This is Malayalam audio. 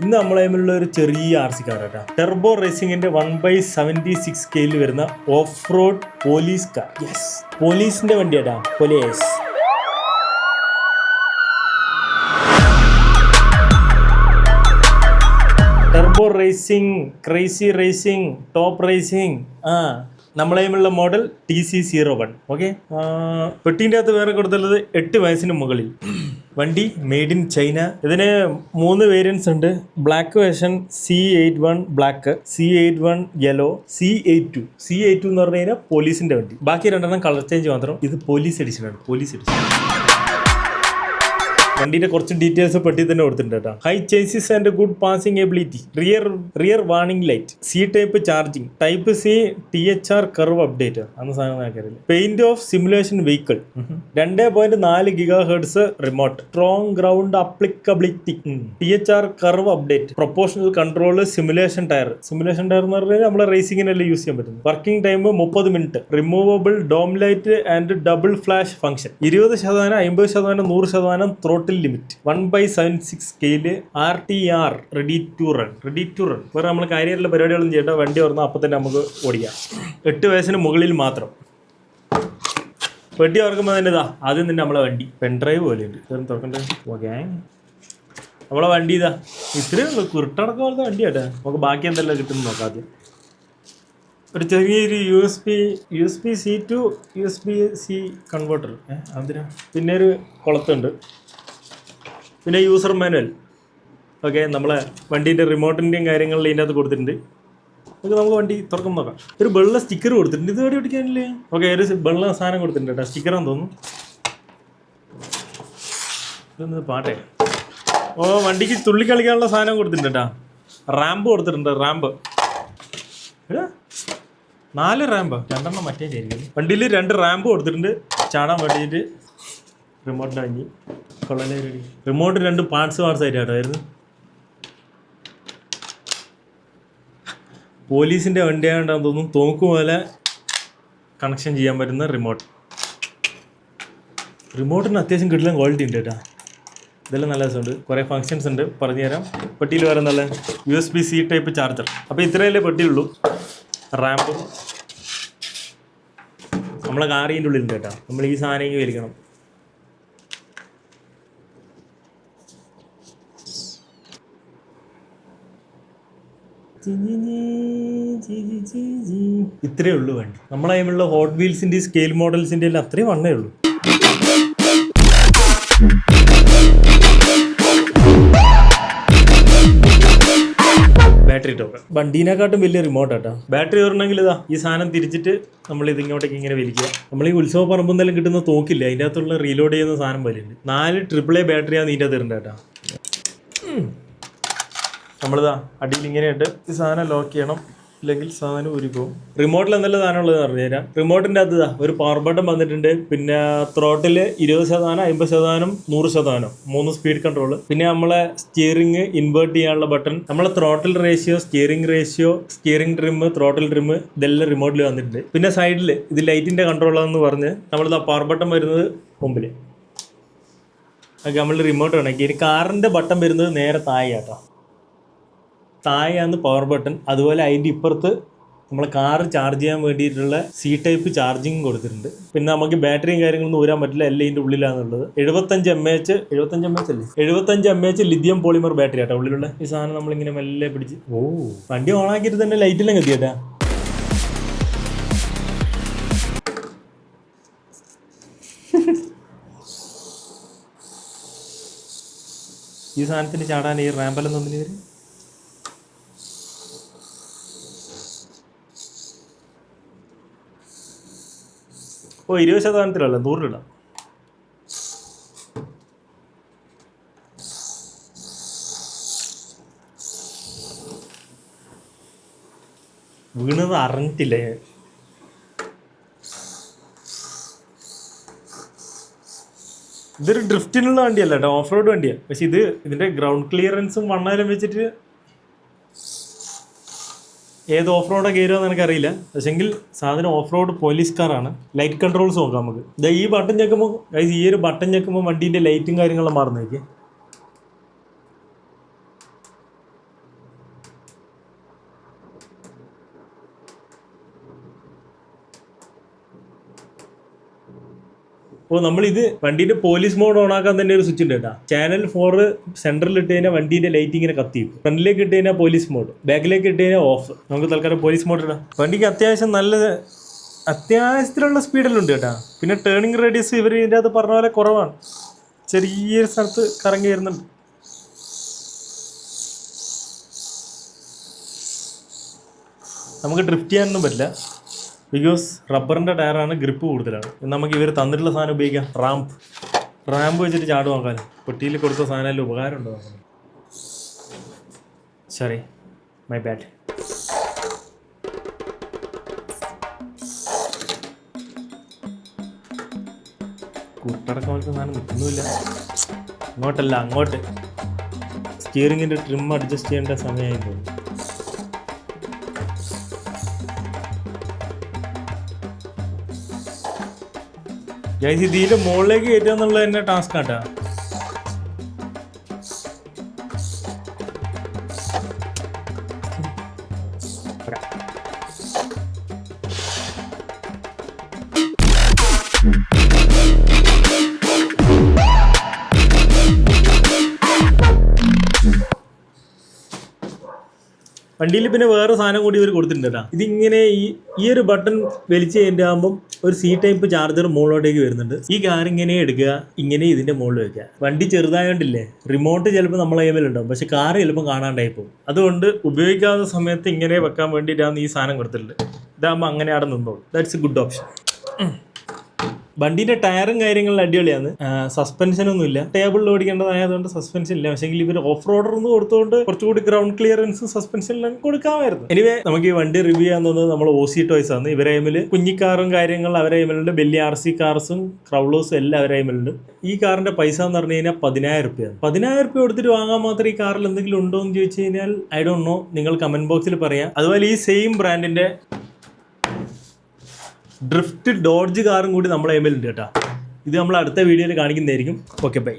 ഇന്ന് നമ്മളെ തമ്മിലുള്ള ഒരു ചെറിയ ആർ സി കാർ കേട്ടോ. ടെർബോ റേസിംഗിന്റെ 1/76 സ്കെയിലിൽ വരുന്ന off road police car. Yes, പോലീസിന്റെ വണ്ടിയാട്ടാ, police. Turbo racing, crazy racing, top racing. നമ്മളെയുമുള്ള മോഡൽ TC01. ഓക്കെ, പെട്ടിൻ്റെ അകത്ത് വേറെ കൊടുത്തുള്ളത് 8 വയസ്സിന് മുകളിൽ. വണ്ടി മെയ്ഡ് ഇൻ ചൈന. ഇതിന് 3 വേരിയൻസ് ഉണ്ട്. Black version C81 black, C81 yellow, C82 എന്ന് പറഞ്ഞു കഴിഞ്ഞാൽ പോലീസിന്റെ വണ്ടി. ബാക്കി 2 കളർ ചേഞ്ച് മാത്രം. ഇത് പോലീസ് എഡിഷൻ ആണ്, പോലീസ് എഡിഷൻ. വണ്ടിന്റെ കുറച്ച് ഡീറ്റെയിൽസ് പെട്ടി തന്നെ കൊടുത്തിട്ടുണ്ട് കേട്ടോ. High chassis and good passing ability, rear warning light, C type charging, type C THR curve update. അന്ന് സാധനം ആക്കറിയില്ല. Paint of simulation vehicle, 2.4 GHz remote, strong ground applicability, THR curve update, proportional control, simulation tyre എന്ന് പറഞ്ഞാൽ നമ്മളെ റേസിംഗിനെല്ലാം യൂസ് ചെയ്യാൻ പറ്റും. Working time 30 minute, removable dome light and double flash function, 20%, 50%, 100% throttle limit, 1/76 scale, RTR ready to run. വേറെ നമ്മൾ കാര്യമായിട്ടുള്ള പരിപാടികളൊന്നും ചെയ്യേണ്ട. വണ്ടി ഓർന്നാൽ അപ്പം തന്നെ നമുക്ക് ഓടിക്കാം. 8 വയസ്സിന് മുകളിൽ മാത്രം. പെട്ടി ഓർക്കുമ്പോൾ തന്നെ ഇതാ ആദ്യം തന്നെ നമ്മളെ വണ്ടി പെൻഡ്രൈവ് പോലെ ഉണ്ട്. തുറക്കണ്ടേ? ഓക്കെ, നമ്മളെ വണ്ടി ഇതാ ഇത്രയേ ഉള്ളൂ. കുരുട്ടടക്കം പോലത്തെ വണ്ടി കേട്ടെ. നമുക്ക് ബാക്കി എന്തെല്ലാം കിട്ടുമെന്ന് നോക്കാം. ആദ്യം ഒരു ചെറിയൊരു USB-C to USB-C കൺവേർട്ടർ. അതിനാ പിന്നെ ഒരു കുളത്തുണ്ട്. പിന്നെ യൂസർ മാനുവൽ. ഓക്കെ, നമ്മളെ വണ്ടീൻ്റെ റിമോട്ടിൻ്റെയും കാര്യങ്ങളിൽ ഇതിൻ്റെ അകത്ത് കൊടുത്തിട്ടുണ്ട്. ഓക്കെ, നമുക്ക് വണ്ടി തുറക്കം നോക്കാം. ഒരു വെള്ള സ്റ്റിക്കർ കൊടുത്തിട്ടുണ്ട്. ഇത് വേണ്ടി പിടിക്കാനില്ലേ? ഓക്കെ, ഒരു വെള്ള സാധനം കൊടുത്തിട്ടുണ്ട് കേട്ടോ. സ്റ്റിക്കറാന്ന് തോന്നുന്നു. ഇതൊന്ന് പാട്ടെ. വണ്ടിക്ക് തുള്ളി കളിക്കാനുള്ള സാധനം കൊടുത്തിട്ടുണ്ട് കേട്ടോ. റാമ്പ് കൊടുത്തിട്ടുണ്ട്. റാമ്പ് 4 റാമ്പ്, 2 മറ്റേ ആയിരിക്കും. വണ്ടിയിൽ 2 റാമ്പ് കൊടുത്തിട്ടുണ്ട് ചാടാൻ വേണ്ടിയിട്ട്. റിമോട്ടിൻ്റെ അഞ്ഞി കൊള്ളലേ. റിമോട്ട് 2 പാർട്സ് ആയിട്ടാണ് വരുന്നത്. പോലീസിൻ്റെ വണ്ടിയാണെന്ന് തോന്നുന്നു. തോക്ക് പോലെ കണക്ഷൻ ചെയ്യാൻ പറ്റുന്ന റിമോട്ടിന് അത്യാവശ്യം കിട്ടുന്ന ക്വാളിറ്റി ഉണ്ട് കേട്ടോ. ഇതെല്ലാം നല്ല രസമുണ്ട്. കുറേ ഫങ്ഷൻസ് ഉണ്ട്, പറഞ്ഞുതരാം. പെട്ടിയിൽ വേറെ നല്ല USB-C ടൈപ്പ് ചാർജർ. അപ്പോൾ ഇത്രയല്ലേ പെട്ടിയുള്ളൂ. റാമ്പും നമ്മളെ കാറിൻ്റെ ഉള്ളിലുണ്ട് കേട്ടോ. നമ്മൾ ഈ സാധനം വലിക്കണം. ഇത്രയേ ഉള്ളൂ വണ്ടി. നമ്മളെ കയ്യിലുള്ള ഹോട്ട് വീൽസിന്റെ സ്കെയിൽ മോഡൽസിന്റെ എല്ലാം അത്രയും വണ്ണേ ഉള്ളൂ. ബാറ്ററി ടോക്ക് വണ്ടീനെക്കാട്ടും വലിയ റിമോട്ട് ആട്ടോ. ബാറ്ററി വരണമെങ്കിൽ ഇതാ ഈ സാധനം തിരിച്ചിട്ട് നമ്മൾ ഇതിങ്ങോട്ടേക്ക് ഇങ്ങനെ വലിക്കുക. നമ്മൾ ഈ ഉത്സവ പറമ്പെന്തെങ്കിലും കിട്ടുന്ന തോക്കില്ല, അതിൻ്റെ അകത്തുള്ള റീലോഡ് ചെയ്യുന്ന സാധനം പോലെയുണ്ട്. 4 AAA ബാറ്ററിയാണ് ഇതിൻ്റെ അകത്ത് ഇരണ്ട കേട്ടോ. നമ്മളിതാ അടിയിൽ ഇങ്ങനെ ഇട്ട് ഈ സാധനം ലോക്ക് ചെയ്യണം, ഇല്ലെങ്കിൽ സാധനം ഊരിപ്പോവും. റിമോട്ടിൽ എന്തെല്ലാം സാധനം ഉള്ളതെന്ന് പറഞ്ഞുതരാം. റിമോട്ടിൻ്റെ അകത്ത് ഒരു പവർ ബട്ടൺ വന്നിട്ടുണ്ട്. പിന്നെ ത്രോട്ടില് 20%, 50%, 100%, 3 സ്പീഡ് കൺട്രോൾ. പിന്നെ നമ്മളെ സ്റ്റിയറിംഗ് ഇൻവേർട്ട് ചെയ്യാനുള്ള ബട്ടൺ, നമ്മളെ throttle ratio, steering trim, throttle trim, ഇതെല്ലാം റിമോട്ടിൽ വന്നിട്ടുണ്ട്. പിന്നെ സൈഡിൽ ഇത് ലൈറ്റിന്റെ കൺട്രോളാന്ന് പറഞ്ഞ് നമ്മളിതാ പവർ ബട്ടൺ വരുന്നത് മുമ്പിൽ. ഓക്കെ, നമ്മൾ റിമോട്ട് വേണമെങ്കിൽ ഇനി കാറിന്റെ ബട്ടൺ വരുന്നത് നേരെ താഴെയാട്ടോ. താഴെയാണ് പവർ ബട്ടൺ. അതുപോലെ അതിൻ്റെ ഇപ്പുറത്ത് നമ്മളെ കാറ് ചാർജ് ചെയ്യാൻ വേണ്ടിയിട്ടുള്ള C ടൈപ്പ് ചാർജിങ് കൊടുത്തിട്ടുണ്ട്. പിന്നെ നമുക്ക് ബാറ്ററിയും കാര്യങ്ങളൊന്നും ഊരാൻ പറ്റില്ല, എല്ലാം ഇതിൻ്റെ ഉള്ളിലാണെന്നുള്ളത്. 75 mAh ലിഥിയം പോളിമർ ബാറ്ററി ആട്ടോ ഉള്ളിലുള്ള. ഈ സാധനം നമ്മളിങ്ങനെ മെല്ലെ പിടിച്ച് വണ്ടി ഓണാക്കിയിട്ട് തന്നെ ലൈറ്റെല്ലാം കത്തിയാട്ടാ. ഈ സാധനത്തിന് ചാടാൻ ഈ റാമ്പെല്ലാം തന്നിന് വരും. ഓ 20%-ത്തിലല്ല, 100 വീണത് അറിഞ്ഞിട്ടില്ല. ഇതൊരു ഡ്രിഫ്റ്റിനുള്ള വണ്ടിയല്ല കേട്ടോ, ഓഫ് റോഡ് വണ്ടിയാണ്. പക്ഷെ ഇതിന്റെ ഗ്രൗണ്ട് ക്ലിയറൻസും വണ്ണാലും വെച്ചിട്ട് ഏത് ഓഫ് റോഡൊക്കെ കയറുമെന്ന് എനിക്കറിയില്ല. പക്ഷെങ്കിൽ സാധനം ഓഫ് റോഡ് പോലീസ് കാറാണ്. ലൈറ്റ് കൺട്രോൾസ് നോക്കാം നമുക്ക്. ഈ ബട്ടൺ ഞെക്കുമ്പോൾ ഈ ഒരു ബട്ടൺ ഞെക്കുമ്പോൾ വണ്ടീൻ്റെ ലൈറ്റും കാര്യങ്ങളും മാറുന്നതായിരിക്കും. അപ്പോൾ നമ്മളിത് വണ്ടീൻ്റെ പോലീസ് മോഡ് ഓൺ ആക്കാൻ തന്നെ ഒരു സ്വിച്ച് ഉണ്ട് കേട്ടോ. ചാനൽ 4 സെൻറ്ററിൽ ഇട്ട് കഴിഞ്ഞാൽ വണ്ടീൻ്റെ ലൈറ്റ് ഇങ്ങനെ കത്തി. ഫ്രണ്ടിലേക്ക് ഇട്ട് കഴിഞ്ഞാൽ പോലീസ് മോഡ്, ബാക്കിലേക്ക് ഇട്ട് കഴിഞ്ഞാൽ ഓഫ്. നമുക്ക് തൽക്കാലം പോലീസ് മോഡ് ഇടാം. വണ്ടിക്ക് അത്യാവശ്യത്തിലുള്ള സ്പീഡിലുണ്ട് കേട്ടോ. പിന്നെ ടേണിംഗ് റേഡിയസ് ഇവർ ഇതിൻ്റെ അകത്ത് പറഞ്ഞ പോലെ കുറവാണ്, ചെറിയൊരു സ്ഥലത്ത് കറങ്ങി വരുന്നുണ്ട്. നമുക്ക് ഡ്രിഫ്റ്റ് ചെയ്യാനൊന്നും പറ്റില്ല, ബിക്കോസ് റബ്ബറിൻ്റെ ടയറാണ്, ഗ്രിപ്പ് കൂടുതലാണ്. നമുക്ക് ഇവർ തന്നിട്ടുള്ള സാധനം ഉപയോഗിക്കാം. റാമ്പ് വെച്ചിട്ട് ചാട് നോക്കാൻ. പെട്ടിയിൽ കൊടുത്ത സാധനം ഉപകാരം ഉണ്ടോ നോക്കണം. Sorry, my bad. കൂട്ടടക്കം പോലത്തെ സാധനം നിൽക്കുന്നുമില്ല. ഇങ്ങോട്ടല്ല, അങ്ങോട്ട്. സ്റ്റിയറിങ്ങിൻ്റെ ട്രിം അഡ്ജസ്റ്റ് ചെയ്യേണ്ട സമയമായി തോന്നുന്നു. ഗൈസ്, ഇതിൻ്റെ മുകളിലേക്ക് കയറ്റുക എന്നുള്ളത് തന്നെ ടാസ്ക് ആട്ടാ. വണ്ടിയിൽ പിന്നെ വേറെ സാധനം കൂടി ഇവർ കൊടുത്തിട്ടുണ്ട് കേട്ടോ. ഇതിങ്ങനെ ഈ ഒരു ബട്ടൺ വലിച്ച് കഴിഞ്ഞിട്ട് ആകുമ്പം ഒരു സി ടൈപ്പ് ചാർജർ മുകളിലോട്ടേക്ക് വരുന്നുണ്ട്. ഈ കാർ ഇങ്ങനെ എടുക്കുക, ഇങ്ങനെ ഇതിന്റെ മുകളിൽ വെക്കുക. വണ്ടി ചെറുതായോണ്ടില്ലേ, റിമോട്ട് ചിലപ്പോൾ നമ്മളെ കയ്യിലുണ്ടാവും, പക്ഷെ കാർ ചിലപ്പോൾ കാണാണ്ടായി പോകും. അതുകൊണ്ട് ഉപയോഗിക്കാത്ത സമയത്ത് ഇങ്ങനെ വെക്കാൻ വേണ്ടിയിട്ടാണ് ഈ സാധനം കൊടുത്തിട്ടുണ്ട്. ഇതാകുമ്പോൾ അങ്ങനെ അവിടെ നിന്നോളൂ. That's a good option. വണ്ടീൻ്റെ ടയറും കാര്യങ്ങളും അടിപൊളിയാണ്. സസ്പെൻഷനൊന്നും ഇല്ല, ടേബിളിൽ ഓടിക്കേണ്ടതായതുകൊണ്ട് സസ്പെൻഷൻ ഇല്ല. പക്ഷേ ഇവർ ഓഫ് റോഡർ എന്ന് കൊടുത്തുകൊണ്ട് കുറച്ചുകൂടി ഗ്രൗണ്ട് ക്ലിയറൻസ് സസ്പെൻഷനിലും കൊടുക്കാമായിരുന്നു. എനിവേ, നമുക്ക് ഈ വണ്ടി റിവ്യൂ ചെയ്യാൻ തോന്നുന്നത് നമ്മൾ OC ടോയ്സ് ആണ്. ഇവരെ കയ്യിൽ കുഞ്ഞിക്കാറും കാര്യങ്ങൾ അവരെ കയ്യിലുണ്ട്, വലിയ RC കാർസും ക്രൗളേഴ്സും എല്ലാം അവരെ കയ്യിലുണ്ട്. ഈ കാറിന്റെ പൈസ എന്ന് പറഞ്ഞു കഴിഞ്ഞാൽ 10,000 രൂപയാണ്. 10,000 രൂപ കൊടുത്തിട്ട് വാങ്ങാൻ മാത്രം ഈ കാറിൽ എന്തെങ്കിലും ഉണ്ടോ എന്ന് ചോദിച്ചു കഴിഞ്ഞാൽ ഐ ഡോണ്ട് നോ. നിങ്ങൾ കമന്റ് ബോക്സിൽ പറയാം. അതുപോലെ ഈ സെയിം ബ്രാൻഡിന്റെ ഡ്രിഫ്റ്റ് ഡോഡ്ജ് കാറും കൂടി നമ്മളെ കയ്യിലുണ്ട് കേട്ടോ. ഇത് നമ്മൾ അടുത്ത വീഡിയോയിൽ കാണിക്കുന്നതായിരിക്കും. Okay, by.